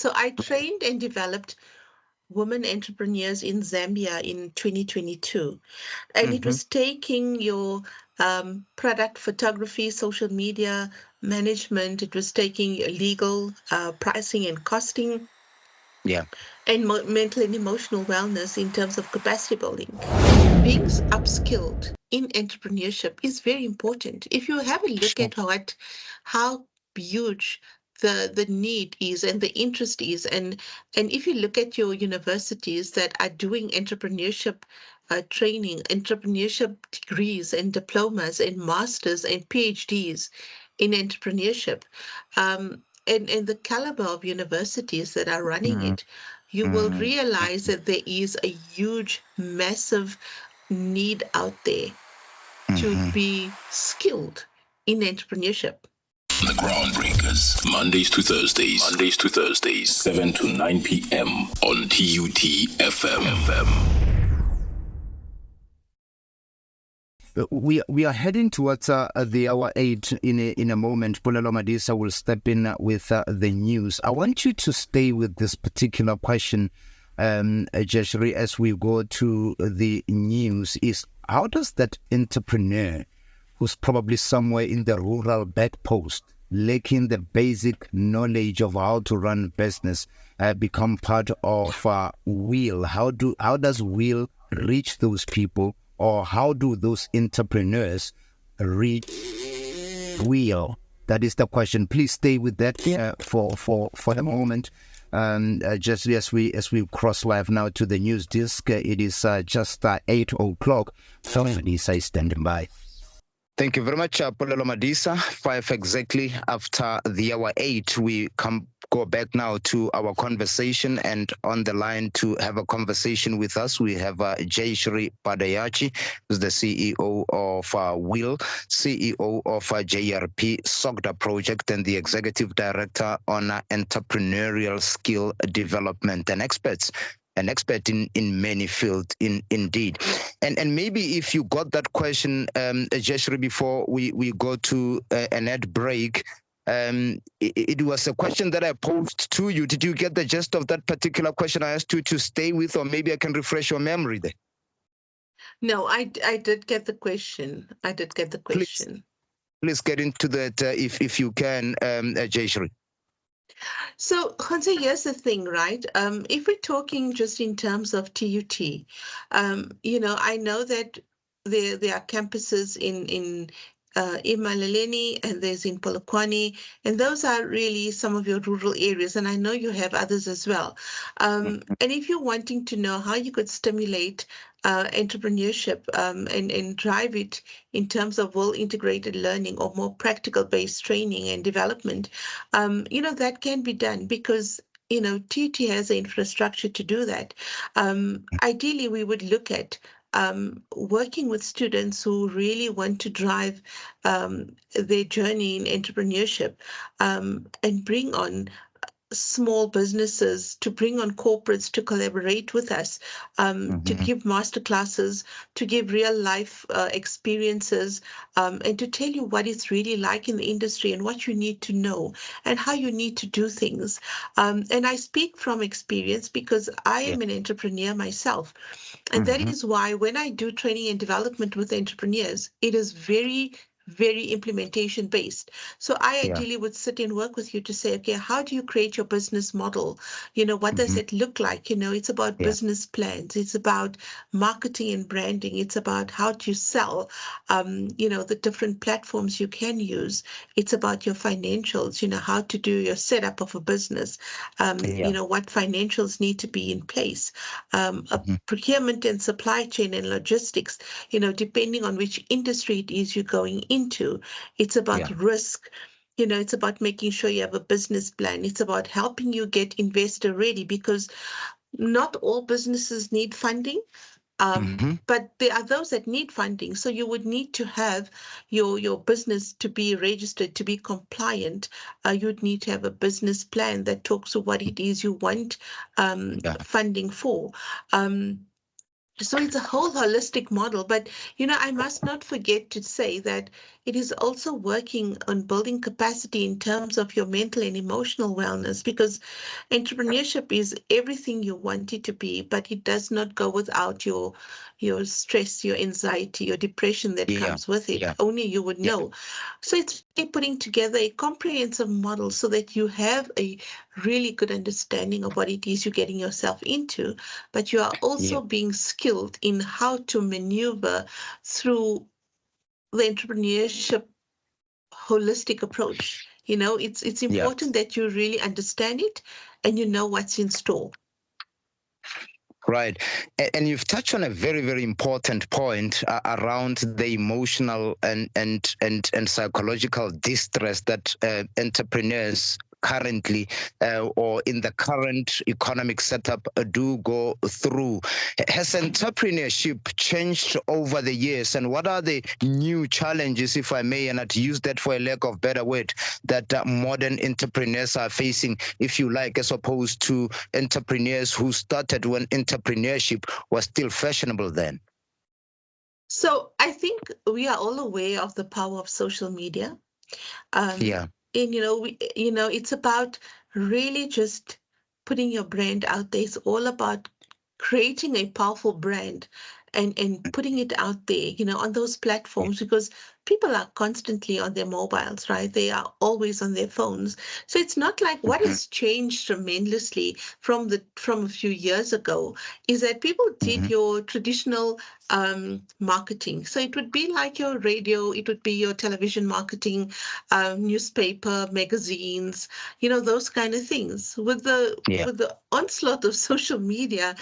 So I trained and developed women entrepreneurs in Zambia in 2022. And it was taking your product photography, social media management, it was taking legal pricing and costing, Yeah. and mental and emotional wellness in terms of capacity building. Being upskilled in entrepreneurship is very important. If you have a look Sure. at how huge the need is and the interest is, and if you look at your universities that are doing entrepreneurship training, entrepreneurship degrees and diplomas and masters and PhDs in entrepreneurship, and the caliber of universities that are running Mm, it, you will mm, realize that there is a huge, massive need out there to be skilled in entrepreneurship. The Groundbreakers, Mondays to Thursdays, 7 to 9 p.m. on TUT FM. We are heading towards the hour 8 in a moment. Polelo Madisa will step in with the news. I want you to stay with this particular question, Jashree, as we go to the news. Is how does that entrepreneur who's probably somewhere in the rural back post, lacking the basic knowledge of how to run business, become part of Wheel? How does Wheel reach those people? Or how do those entrepreneurs reach Wheel? That is the question. Please stay with that for a moment. Just as we cross live now to the news desk, it is just 8 o'clock. So Madisa is standing by. Thank you very much, Polelo Madisa. 5 exactly after the hour 8, we go back now to our conversation, and on the line to have a conversation with us, we have Jayshree Padayatchey, who's the CEO of Wheel, CEO of JRP Socder project, and the executive director on entrepreneurial skill development, and an expert in many fields, indeed. And maybe if you got that question, Jashree, before we go to an ad break, it was a question that I posed to you. Did you get the gist of that particular question I asked you to stay with, or maybe I can refresh your memory there? No, I did get the question. I did get the question. Please get into that if you can, Jayshree. So, Hansa, here's the thing, right? If we're talking just in terms of TUT, I know that there are campuses in Imaleleni, and there's in Polokwane, and those are really some of your rural areas, and I know you have others as well. And if you're wanting to know how you could stimulate entrepreneurship and drive it in terms of well-integrated learning or more practical-based training and development, that can be done because TUT has the infrastructure to do that. Ideally, we would look at working with students who really want to drive their journey in entrepreneurship and bring on small businesses, to bring on corporates to collaborate with us, to give masterclasses, to give real life experiences, and to tell you what it's really like in the industry and what you need to know and how you need to do things. And I speak from experience because I am an entrepreneur myself. And that is why when I do training and development with entrepreneurs, it is very implementation based. So I ideally would sit and work with you to say, okay, how do you create your business model? What does it look like? It's about business plans. It's about marketing and branding. It's about how to sell, the different platforms you can use. It's about your financials, how to do your setup of a business, what financials need to be in place, procurement and supply chain and logistics, depending on which industry it is you're going into. It's about risk. It's about making sure you have a business plan. It's about helping you get investor ready because not all businesses need funding. But there are those that need funding. So you would need to have your business to be registered, to be compliant. You'd need to have a business plan that talks to what it is you want funding for. So it's a whole holistic model. But, I must not forget to say that it is also working on building capacity in terms of your mental and emotional wellness, because entrepreneurship is everything you want it to be, but it does not go without your stress, your anxiety, your depression that Yeah. comes with it. Yeah. Only you would Yeah. know. So it's really putting together a comprehensive model so that you have a really good understanding of what it is you're getting yourself into, but you are also Yeah. being skilled in how to maneuver through the entrepreneurship holistic approach. It's Yeah. important that you really understand it and you know what's in store. Right. And you've touched on a very, very important point around the emotional and psychological distress that entrepreneurs currently or in the current economic setup do go through. Has entrepreneurship changed over the years, and what are the new challenges, if I may, and I'd use that for a lack of better word, that modern entrepreneurs are facing, if you like, as opposed to entrepreneurs who started when entrepreneurship was still fashionable then? So I think we are all aware of the power of social media. Yeah. And it's about really just putting your brand out there. It's all about creating a powerful brand and putting it out there, on those platforms, because people are constantly on their mobiles, right? They are always on their phones. So it's not like what has changed tremendously from a few years ago is that people did your traditional marketing. So it would be like your radio, it would be your television marketing, newspaper, magazines, those kind of things. With the onslaught of social media,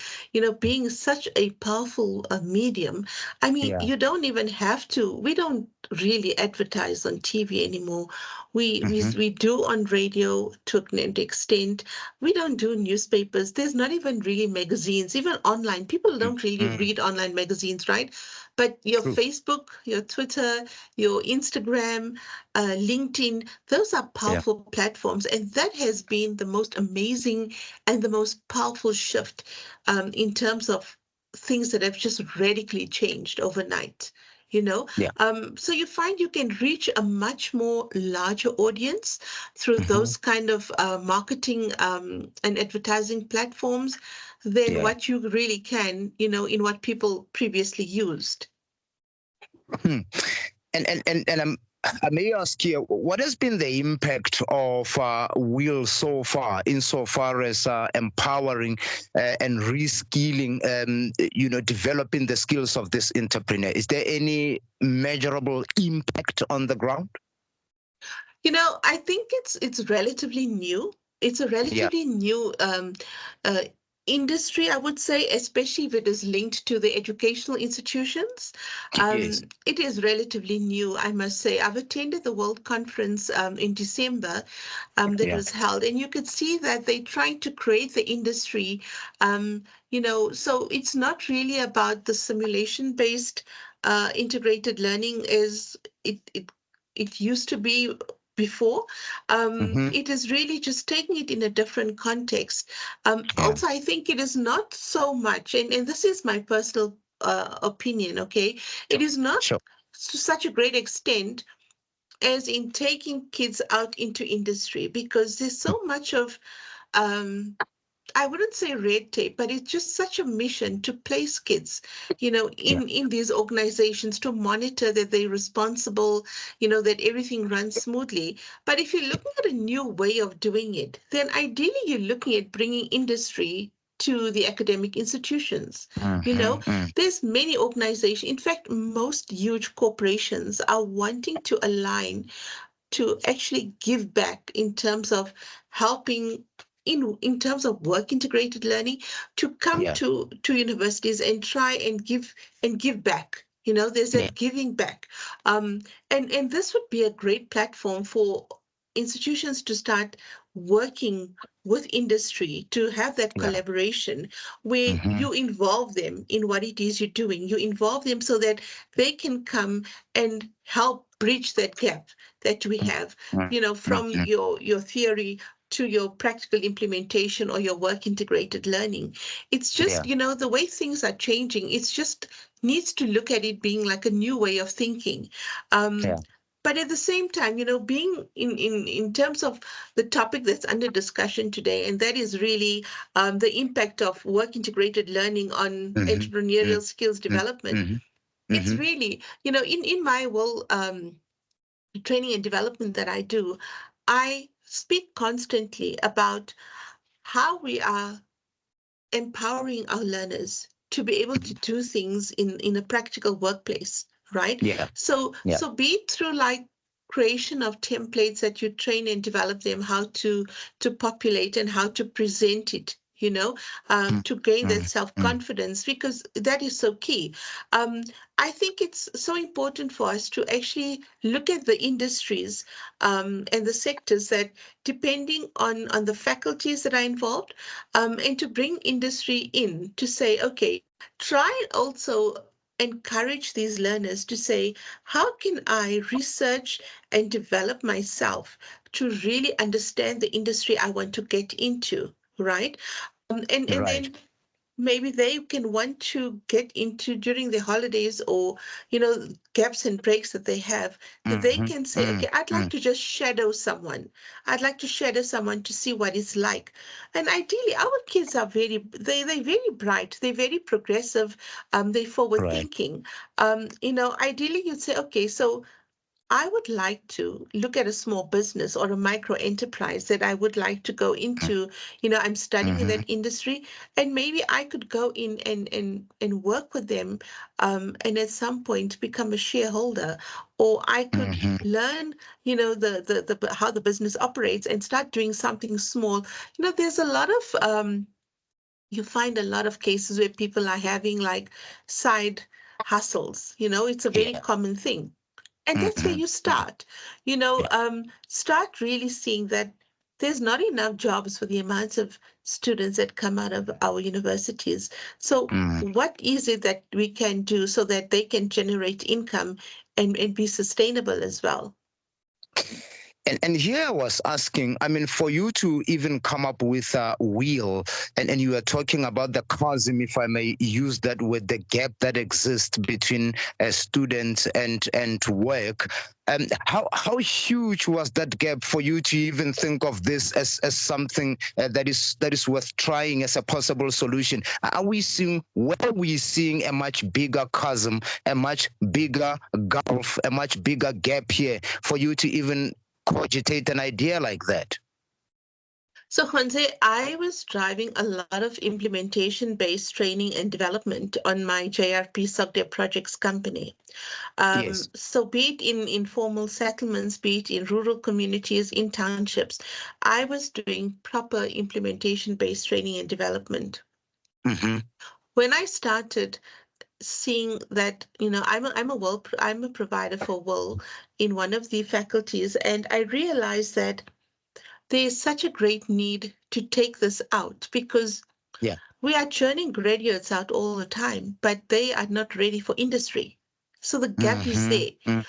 being such a powerful medium, I mean, Yeah. you don't even have to. We don't really advertise on TV anymore. We do on radio to an extent. We don't do newspapers. There's not even really magazines, even online. People don't really read online magazines, right? But your True. Facebook, your Twitter, your Instagram, LinkedIn, those are Yeah. powerful platforms. And that has been the most amazing and the most powerful shift in terms of things that have just radically changed overnight. Yeah. So you find you can reach a much more larger audience through those kind of marketing and advertising platforms than Yeah. what you really can, in what people previously used. Hmm. And I may ask you, what has been the impact of Will so far, insofar as empowering and reskilling, developing the skills of this entrepreneur? Is there any measurable impact on the ground? I think it's relatively new. It's a Yeah. relatively new uh, industry, I would say, especially if it is linked to the educational institutions. Yes. It is relatively new, I must say. I've attended the World Conference in December that Yeah. was held, and you could see that they're trying to create the industry. So it's not really about the simulation-based integrated learning as it used to be before. It is really just taking it in a different context. Yeah. Also, I think it is not so much, and this is my personal opinion, okay? It is not Sure. to such a great extent as in taking kids out into industry, because there's so much of I wouldn't say red tape, but it's just such a mission to place kids, in these organizations, to monitor that they're responsible, that everything runs smoothly. But if you're looking at a new way of doing it, then ideally you're looking at bringing industry to the academic institutions. There's many organizations. In fact, most huge corporations are wanting to align to actually give back in terms of helping in terms of work integrated learning, to come Yeah. to universities and try and give back. There's Yeah. that giving back. And this would be a great platform for institutions to start working with industry, to have that Yeah. collaboration where you involve them in what it is you're doing. You involve them so that they can come and help bridge that gap that we have, from your theory to your practical implementation or your work integrated learning. It's just, the way things are changing, it's just needs to look at it being like a new way of thinking. Yeah. But at the same time, being in terms of the topic that's under discussion today, and that is really the impact of work integrated learning on entrepreneurial skills development. It's really, in my training and development that I do, I speak constantly about how we are empowering our learners to be able to do things in a practical workplace, right? So be it through like creation of templates that you train and develop them how to populate and how to present it, to gain that self-confidence, because that is so key. I think it's so important for us to actually look at the industries and the sectors that, depending on the faculties that are involved, and to bring industry in to say, okay, try and also encourage these learners to say, how can I research and develop myself to really understand the industry I want to get into, right? And then maybe they can want to get into during the holidays, or gaps and breaks that they have, that they can say, okay, I'd like to just shadow someone. I'd like to shadow someone to see what it's like. And ideally, our kids are they're very bright, they're very progressive, they're forward thinking. Ideally you'd say, okay, so I would like to look at a small business or a micro enterprise that I would like to go into. I'm studying in that industry, and maybe I could go in and work with them, and at some point become a shareholder, or I could learn, the how the business operates and start doing something small. There's a lot of you find a lot of cases where people are having like side hustles. It's a very common thing. And that's where you start, start really seeing that there's not enough jobs for the amounts of students that come out of our universities. So what is it that we can do so that they can generate income and be sustainable as well? And here I was asking, I mean, for you to even come up with a wheel, and you were talking about the chasm, if I may use that word, the gap that exists between students and work. How huge was that gap for you to even think of this as something that is worth trying as a possible solution? Were we seeing a much bigger chasm, a much bigger gulf, a much bigger gap here for you to even cogitate an idea like that? So, Jose, I was driving a lot of implementation-based training and development on my JRP Socder projects company. So be it in informal settlements, be it in rural communities, in townships, I was doing proper implementation-based training and development. When I started seeing that, I'm a provider for WIL in one of the faculties, and I realized that there is such a great need to take this out, because we are churning graduates out all the time, but they are not ready for industry. So the gap is there.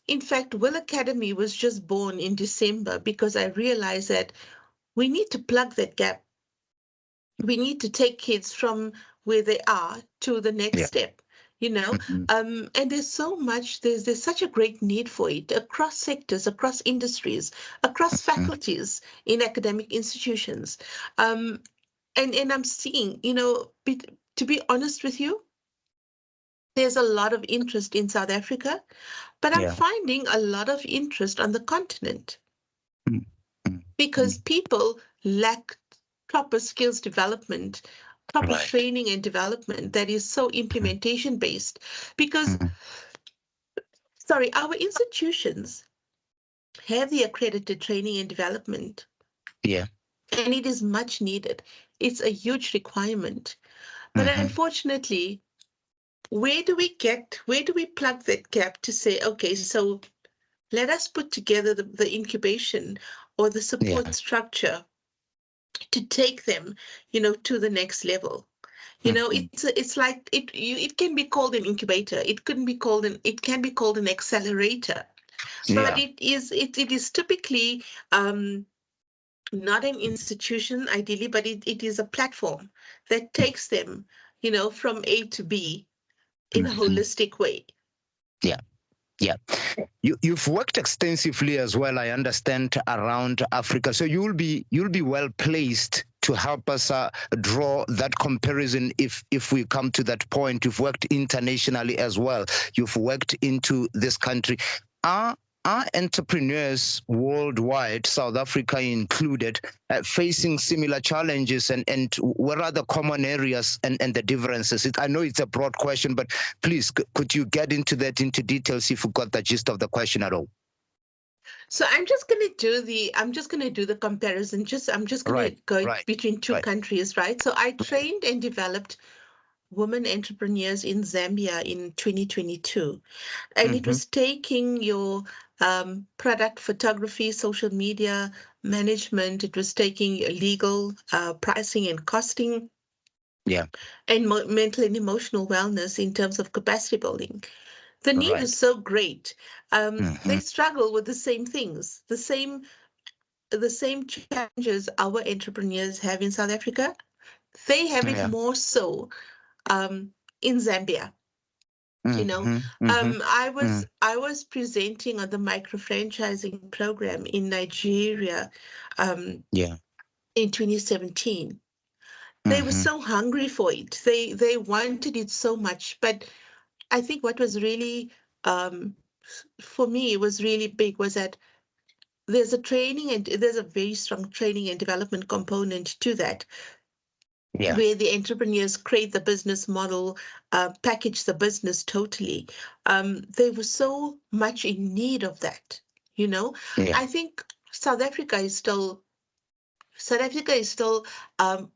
In fact, WIL Academy was just born in December because I realized that we need to plug that gap. We need to take kids from where they are to the next step. And there's so much, there's such a great need for it across sectors, across industries, across faculties in academic institutions. And I'm seeing, to be honest with you, there's a lot of interest in South Africa, but I'm finding a lot of interest on the continent because people lack proper skills development, proper training and development that is so implementation based, because our institutions have the accredited training and development, and it is much needed. It's a huge requirement, but unfortunately, where do we plug that gap to say, okay, so let us put together the incubation or the support structure to take them, to the next level. It's like it can be called an incubator. It can be called an accelerator. But it is typically not an institution ideally, but it is a platform that takes them, from A to B in a holistic way. Yeah. You've worked extensively as well, I understand, around Africa. So you'll be well placed to help us draw that comparison if we come to that point. You've worked internationally as well. You've worked into this country. Are entrepreneurs worldwide, South Africa included, facing similar challenges, and what are the common areas and the differences? I know it's a broad question, but please, could you get into that into details if you got the gist of the question at all? So I'm just going to do the comparison. I'm just going to go between two countries, right? So I trained and developed women entrepreneurs in Zambia in 2022. And it was taking your product photography, social media management. It was taking legal pricing and costing. Yeah. And mental and emotional wellness in terms of capacity building. The need is so great. They struggle with the same things, the same challenges our entrepreneurs have in South Africa. They have it more so in Zambia. You know, I was presenting on the micro franchising program in Nigeria in 2017. They were so hungry for it. They wanted it so much. But I think what was really for me was really big was that there's a very strong training and development component to that. Yeah. Where the entrepreneurs create the business model, package the business totally. They were so much in need of that, you know. Yeah. I think South Africa is still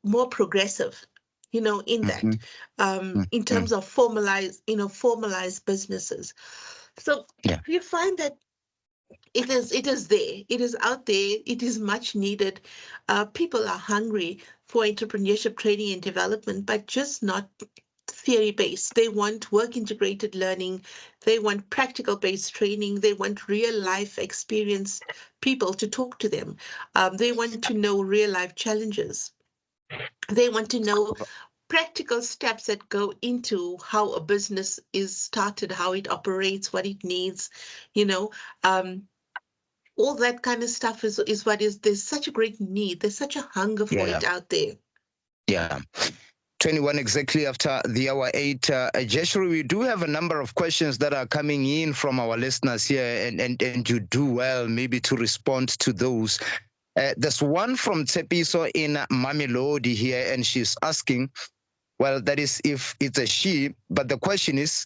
more progressive, you know, in that, in terms of formalized businesses. So you find that it is there. It is out there. It is much needed. People are hungry for entrepreneurship training and development, but just not theory-based. They want work-integrated learning. They want practical-based training. They want real-life experienced people to talk to them. They want to know real-life challenges. They want to know practical steps that go into how a business is started, how it operates, what it needs, you know. All that kind of stuff is there's such a great need. There's such a hunger for it out there. Yeah. 21 exactly after the hour 8. Jashree, we do have a number of questions that are coming in from our listeners here, and you do well maybe to respond to those. There's one from Tsepiso in Mamelodi here, and she's asking, well, that is if it's a she, but the question is,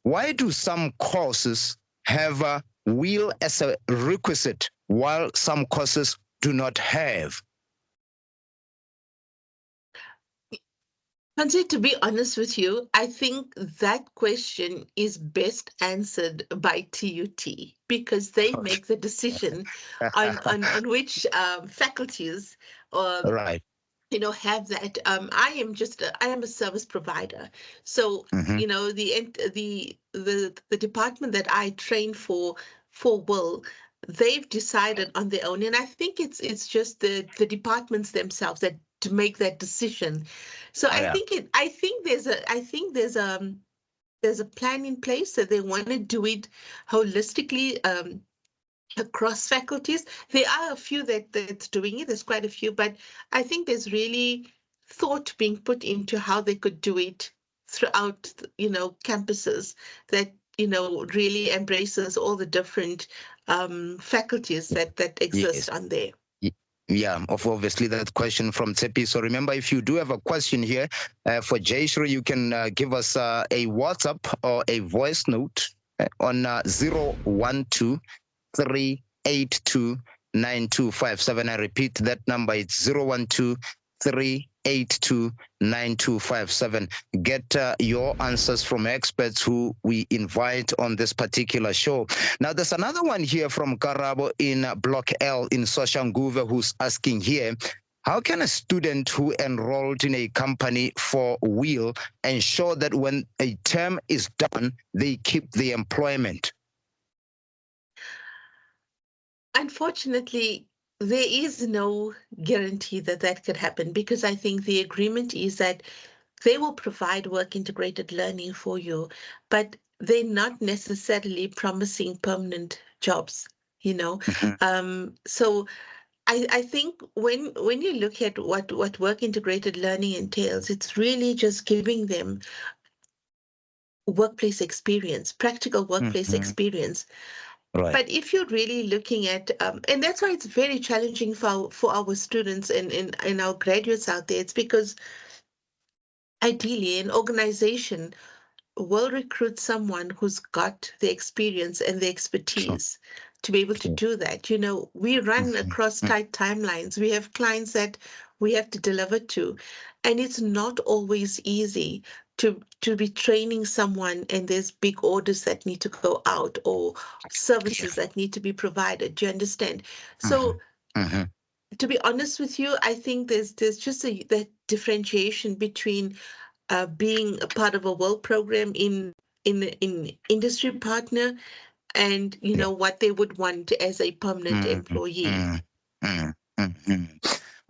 why do some courses have a will as a requisite while some courses do not have? Hansi, to be honest with you, I think that question is best answered by TUT because they make the decision on which faculties you know, have that. I am a service provider, so you know the department that I train for Will, they've decided on their own, and I think it's just the departments themselves that to make that decision. So I think there's a plan in place that they want to do it holistically. Across faculties, there are a few that's doing it. There's quite a few, but I think there's really thought being put into how they could do it throughout, you know, campuses that, you know, really embraces all the different faculties that exist on there. Yeah, obviously that question from Tsepi. So remember, if you do have a question here for Jayshree, you can give us a WhatsApp or a voice note on 012 382 9257. I repeat that number, it's 012 382 9257. Get your answers from experts who we invite on this particular show. Now, there's another one here from Karabo in Block L in Soshanguve who's asking here, how can a student who enrolled in a company for Will ensure that when a term is done, they keep the employment? Unfortunately, there is no guarantee that could happen because I think the agreement is that they will provide work integrated learning for you, but they're not necessarily promising permanent jobs, you know. So I think when you look at what work integrated learning entails, it's really just giving them workplace experience, practical workplace experience. Right. But if you're really looking at, and that's why it's very challenging for our students and our graduates out there, it's because ideally an organization will recruit someone who's got the experience and the expertise to be able to do that. You know, we run across tight timelines. We have clients that we have to deliver to, and it's not always easy to be training someone and there's big orders that need to go out or services that need to be provided. Do you understand? So to be honest with you, I think there's just that differentiation between being a part of a world program in industry partner and you know what they would want as a permanent employee.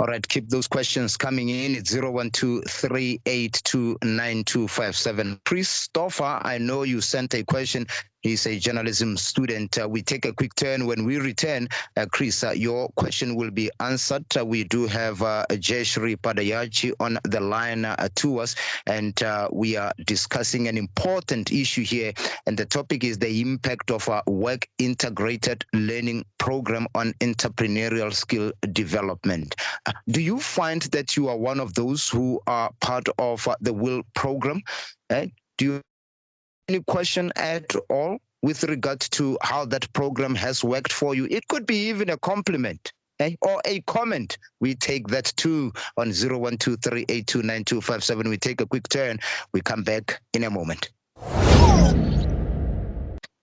All right, keep those questions coming in. It's 012-382-9257. Christopher, I know you sent a question. He's a journalism student. We take a quick turn. When we return, Chris, your question will be answered. We do have Jayshree Padayatchey on the line to us, and we are discussing an important issue here. And the topic is the impact of a work integrated learning program on entrepreneurial skill development. Do you find that you are one of those who are part of the WILL program? Do you have any question at all with regard to how that program has worked for you? It could be even a compliment or a comment. We take that too on 012-382-9257. We take a quick turn. We come back in a moment.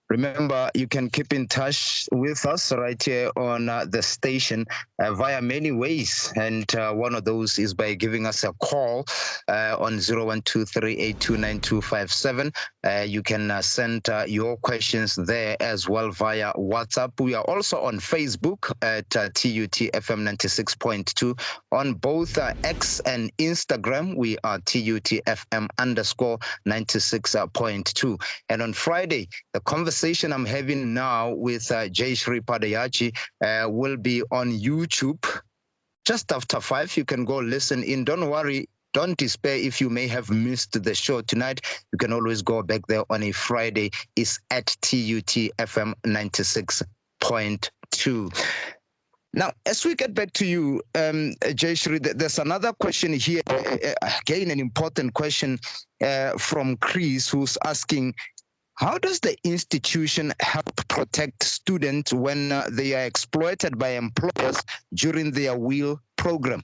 Remember, you can keep in touch with us right here on the station via many ways. And one of those is by giving us a call on 012-382-9257. You can send your questions there as well via WhatsApp. We are also on Facebook at TUTFM 96.2. On both X and Instagram, we are TUTFM _96.2. And on Friday, the conversation I'm having now with Jayshree Padayatchey will be on YouTube just after 5. You can go listen in. Don't worry. Don't despair if you may have missed the show tonight. You can always go back there on a Friday. It's at TUTFM 96.2. Now, as we get back to you, Jayshree, there's another question here. Again, an important question from Chris, who's asking, how does the institution help protect students when they are exploited by employers during their WILL program?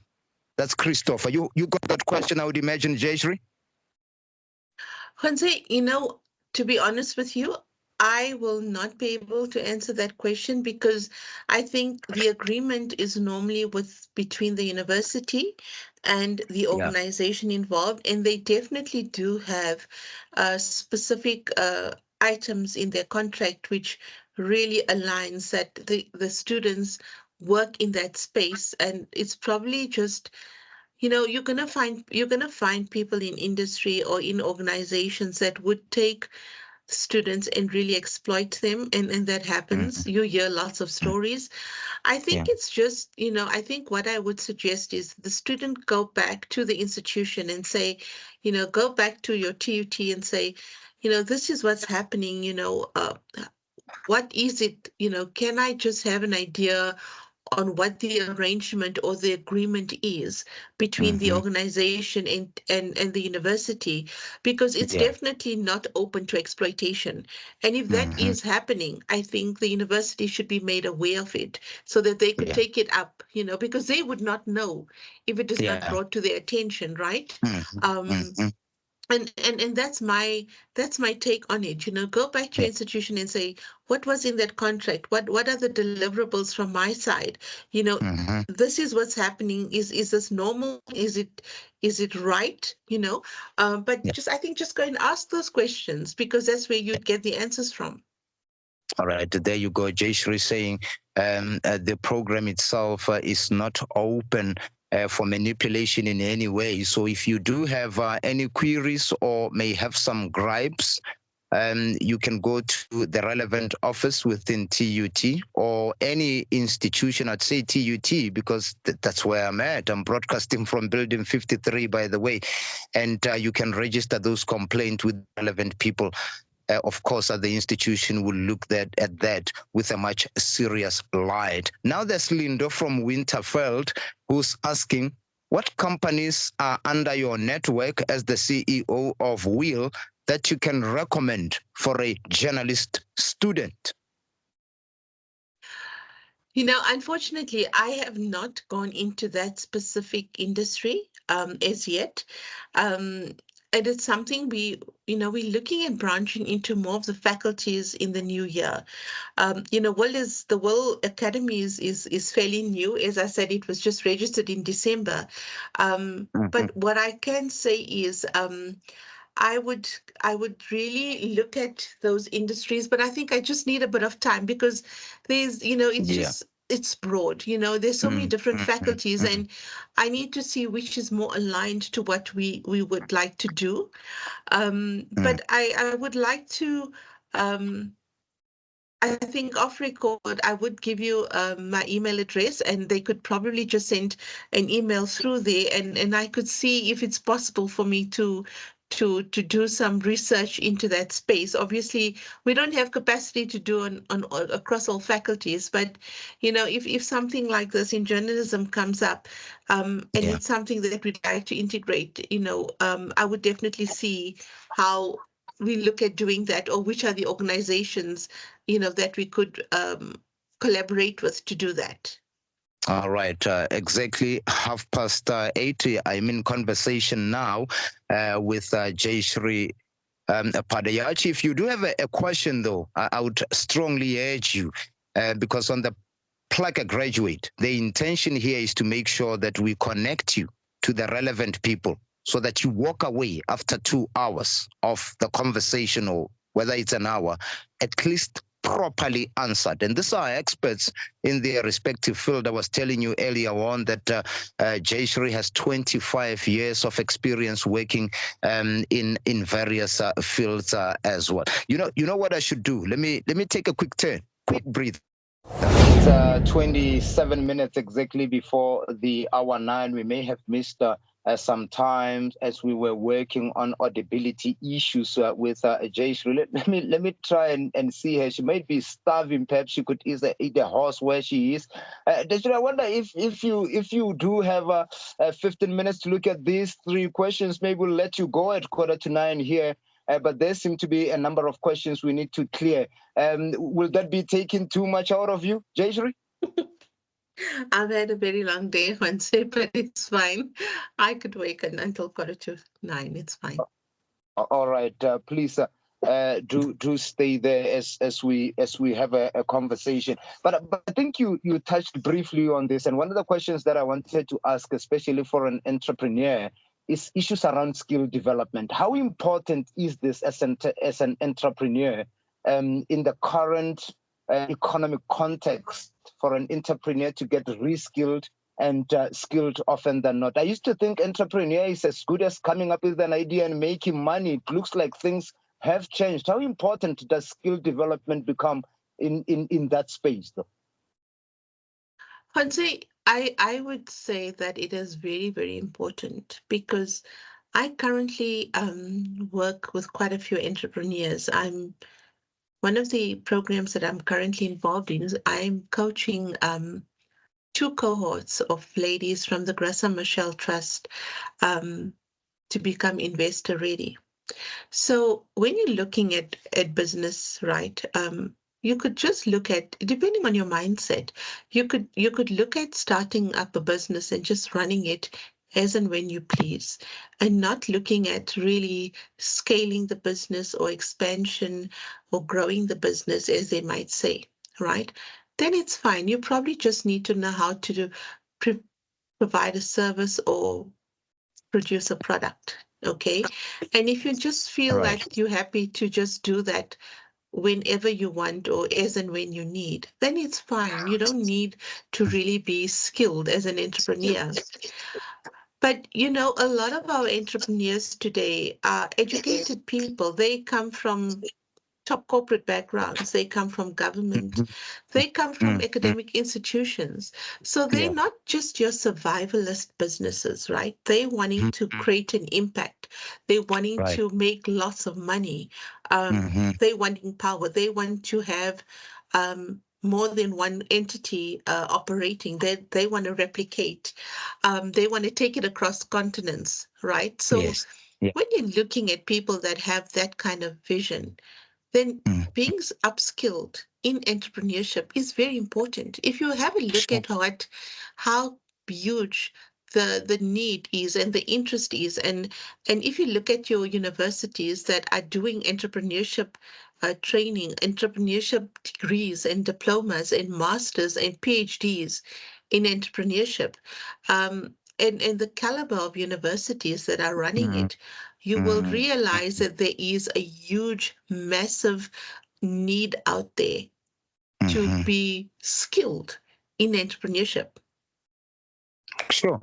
That's Christopher. You got that question, I would imagine, Jayshree? Jose, you know, to be honest with you, I will not be able to answer that question because I think the agreement is normally between the university and the organization involved, and they definitely do have specific items in their contract which really aligns that the students work in that space. And it's probably just, you know, you're gonna find people in industry or in organizations that would take students and really exploit them, and that happens. You hear lots of stories. I think it's just, you know, I think what I would suggest is the student go back to the institution and say, you know, go back to your TUT and say, you know, this is what's happening, you know, what is it, you know, can I just have an idea on what the arrangement or the agreement is between the organization and the university, because it's definitely not open to exploitation. And if that is happening, I think the university should be made aware of it so that they could take it up, you know, because they would not know if it is not brought to their attention, right? And that's my take on it. You know, go back to your institution and say, what was in that contract? What are the deliverables from my side? You know, this is what's happening. Is this normal? Is it right? You know, but I think just go and ask those questions, because that's where you'd get the answers from. All right, there you go. Jayshree saying the program itself is not open for manipulation in any way. So if you do have any queries or may have some gripes, you can go to the relevant office within TUT or any institution. I'd say TUT because that's where I'm at. I'm broadcasting from Building 53, by the way. And you can register those complaints with relevant people. Of course, the institution will look at that with a much serious light. Now there's Lindo from Winterfeld who's asking, what companies are under your network as the CEO of Wheel that you can recommend for a journalist student? Unfortunately, I have not gone into that specific industry as yet. And it's something we're looking at branching into more of the faculties in the new year. The World Academy is fairly new. As I said, it was just registered in December. But what I can say is I would really look at those industries, but I think I just need a bit of time because it's broad, there's so many different faculties and I need to see which is more aligned to what we would like to do. But I would like to, I think off record, I would give you my email address and they could probably just send an email through there and I could see if it's possible for me to do some research into that space. Obviously, we don't have capacity to do on across all faculties, but if something like this in journalism comes up, and it's something that we'd like to integrate, I would definitely see how we look at doing that, or which are the organizations, that we could collaborate with to do that. All right, exactly 8:30. I'm in conversation now with Jayshree Padayatchey. If you do have a question, though, I would strongly urge you, because on the like a graduate, the intention here is to make sure that we connect you to the relevant people so that you walk away after 2 hours of the conversation, or whether it's an hour, at least properly answered. And these are experts in their respective field. I was telling you earlier on that Jayshree has 25 years of experience working in various fields as well. You know what I should do? Let me take a quick turn, quick breathe. It's 27 minutes exactly before the hour 9. We may have missed sometimes as we were working on audibility issues with Jayshree. Let me try and see her. She might be starving. Perhaps she could eat a horse where she is. Jayshree, I wonder if you do have 15 minutes to look at these 3 questions. Maybe we'll let you go at 8:45 here. But there seem to be a number of questions we need to clear. Will that be taking too much out of you, Jayshree? I've had a very long day, Wednesday, but it's fine. I could wait until 8:45. It's fine. All right, please do stay there as we have a conversation. But I think you touched briefly on this, and one of the questions that I wanted to ask, especially for an entrepreneur, is issues around skill development. How important is this as an entrepreneur in the current economic context for an entrepreneur to get reskilled and skilled often than not? I used to think entrepreneur is as good as coming up with an idea and making money. It looks like things have changed. How important does skill development become in that space, though? Hansi, I would say that it is very, very important because I currently work with quite a few entrepreneurs. One of the programs that I'm currently involved in is I'm coaching 2 cohorts of ladies from the Grassa Michelle Trust to become investor ready. So when you're looking at business, right, you could just look at, depending on your mindset, you could look at starting up a business and just running it as and when you please, and not looking at really scaling the business or expansion or growing the business, as they might say, right? Then it's fine. You probably just need to know how to provide a service or produce a product, okay? And if you just feel like you're happy to just do that whenever you want or as and when you need, then it's fine. You don't need to really be skilled as an entrepreneur. But, a lot of our entrepreneurs today are educated people. They come from top corporate backgrounds. They come from government. They come from academic institutions. So they're not just your survivalist businesses, right? They're wanting to create an impact. They're wanting to make lots of money. They wanting power. They want to have more than one entity operating. They want to replicate. They want to take it across continents, right? So when you're looking at people that have that kind of vision, then being upskilled in entrepreneurship is very important. If you have a look at how huge the need is and the interest is, and if you look at your universities that are doing entrepreneurship training, entrepreneurship degrees and diplomas and masters and PhDs in entrepreneurship, and the caliber of universities that are running it, you will realize that there is a huge, massive need out there to be skilled in entrepreneurship. Sure.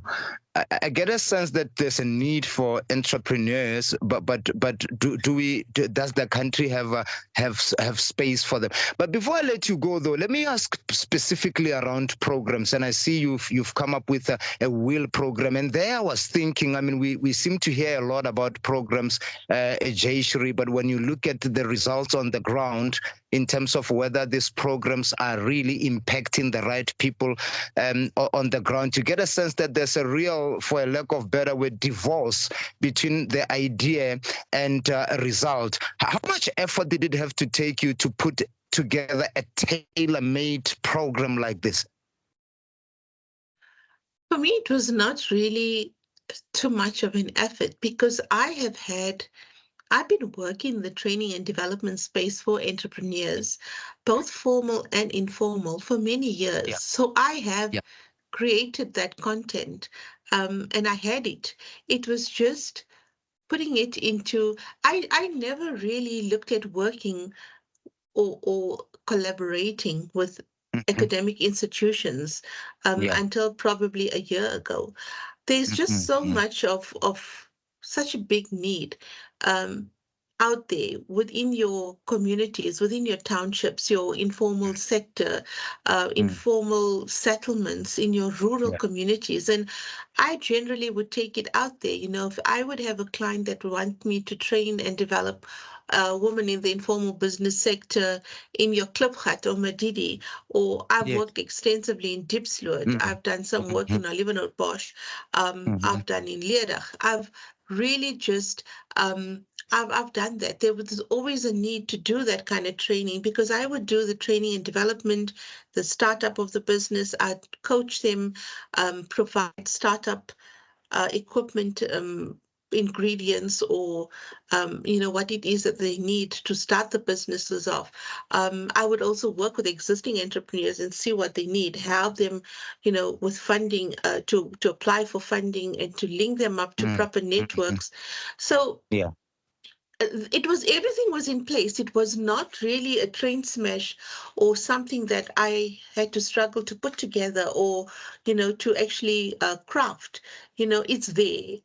I get a sense that there's a need for entrepreneurs, but does the country have space for them? But before I let you go, though, let me ask specifically around programs. And I see you've come up with a wheel program, and there I was thinking. I mean, we seem to hear a lot about programs, Jayshree, but when you look at the results on the ground in terms of whether these programs are really impacting the right people on the ground, you get a sense that there's a real, for a lack of better word, divorce between the idea and a result. How much effort did it have to take you to put together a tailor-made program like this? For me, it was not really too much of an effort, because I've been working in the training and development space for entrepreneurs, both formal and informal, for many years. Yeah. So I have created that content, and I had it. It was just putting it into, I never really looked at working or collaborating with academic institutions until probably a year ago. There's just so much of such a big need out there within your communities, within your townships, your informal sector, informal settlements in your rural communities. And I generally would take it out there. You know, if I would have a client that would want me to train and develop a woman in the informal business sector in your Klipgat or Madidi, or I've worked extensively in Diepsloot. I've done some work in Olivenhout Bosch. I've done in Leerdach. I've really just I've done that. There was always a need to do that kind of training, because I would do the training and development, the startup of the business. I'd coach them, provide startup equipment, ingredients, or what it is that they need to start the businesses off. I would also work with existing entrepreneurs and see what they need, help them, with funding, to apply for funding and to link them up to proper networks. So everything was in place. It was not really a train smash or something that I had to struggle to put together or, to actually craft. It's there.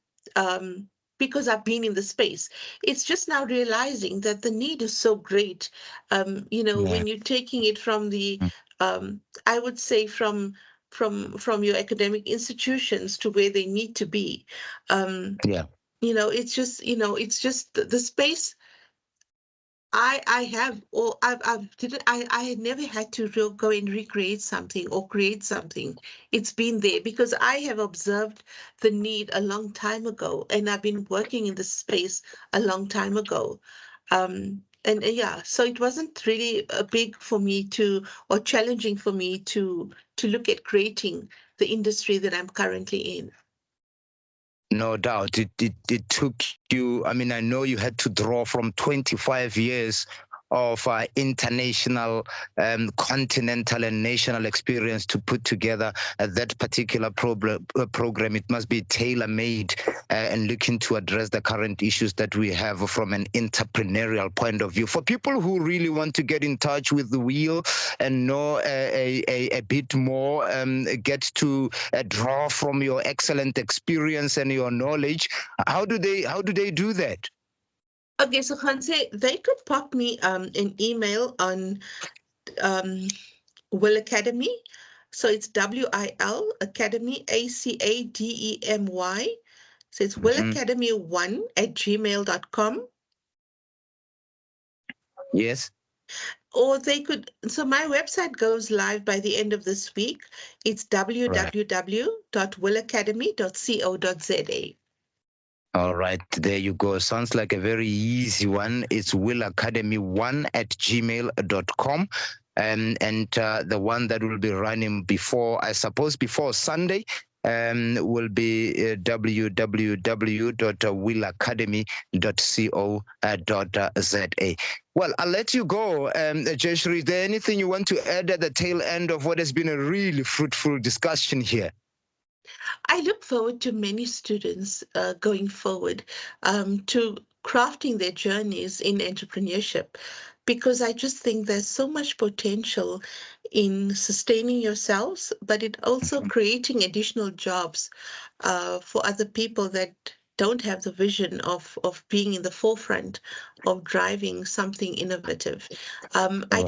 Because I've been in the space. It's just now realizing that the need is so great. When you're taking it from the, I would say from your academic institutions to where they need to be. It's just the space. I had never had to go and recreate something or create something. It's been there because I have observed the need a long time ago, and I've been working in this space a long time ago. So it wasn't really big for me or challenging for me to look at creating the industry that I'm currently in. No doubt. It took you, I mean, I know you had to draw from 25 years of international, continental and national experience to put together that particular program. It must be tailor-made and looking to address the current issues that we have from an entrepreneurial point of view. For people who really want to get in touch with the wheel and know a bit more, get to draw from your excellent experience and your knowledge, how do they do that? Okay, so Hanse, they could pop me an email on Will Academy. So it's WIL Academy, ACADEMY. So it's willacademy1@gmail.com. Yes. Or they could, so my website goes live by the end of this week. It's www.willacademy.co.za. All right, there you go. Sounds like a very easy one. It's willacademy1@gmail.com. And the one that will be running before Sunday, will be www.willacademy.co.za. Well, I'll let you go, Jayshree. Is there anything you want to add at the tail end of what has been a really fruitful discussion here? I look forward to many students going forward to crafting their journeys in entrepreneurship, because I just think there's so much potential in sustaining yourselves, but it also creating additional jobs for other people that don't have the vision of being in the forefront of driving something innovative. I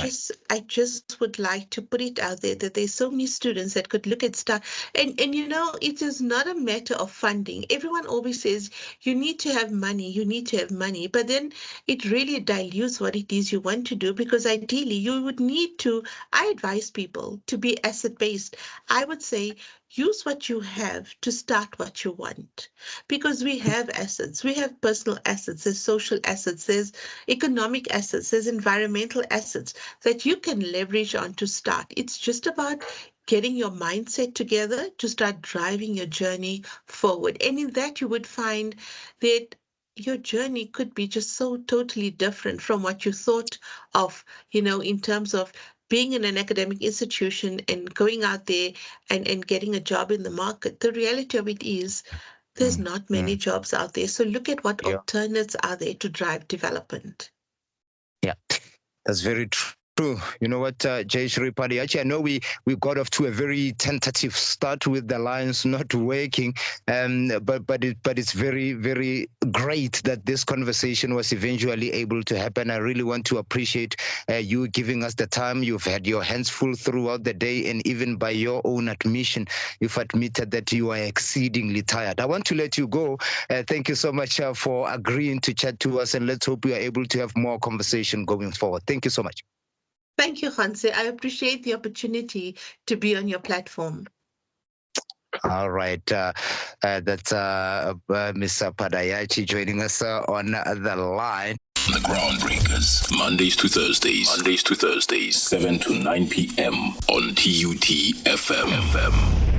just would like to put it out there that there's so many students that could look at stuff, and it is not a matter of funding. Everyone always says you need to have money, but then it really dilutes what it is you want to do, because ideally you would need to. I advise people to be asset based. I would say use what you have to start what you want, because we have assets. We have personal assets, there's social assets, there's economic assets, there's environmental assets that you can leverage on to start. It's just about getting your mindset together to start driving your journey forward. And in that, you would find that your journey could be just so totally different from what you thought of, in terms of being in an academic institution and going out there and getting a job in the market. The reality of it is there's not many jobs out there. So look at what alternates are there to drive development. Yeah, that's very true. You know what, Jayshree Padayatchey, I know we got off to a very tentative start with the lines not working, but it's very, very great that this conversation was eventually able to happen. I really want to appreciate you giving us the time. You've had your hands full throughout the day, and even by your own admission, you've admitted that you are exceedingly tired. I want to let you go. Thank you so much for agreeing to chat to us, and let's hope we are able to have more conversation going forward. Thank you so much. Thank you, Hanse. I appreciate the opportunity to be on your platform. All right. That's Ms. Padayatchey joining us on the line. The Groundbreakers, Mondays to Thursdays, 7 to 9 p.m. on TUT FM.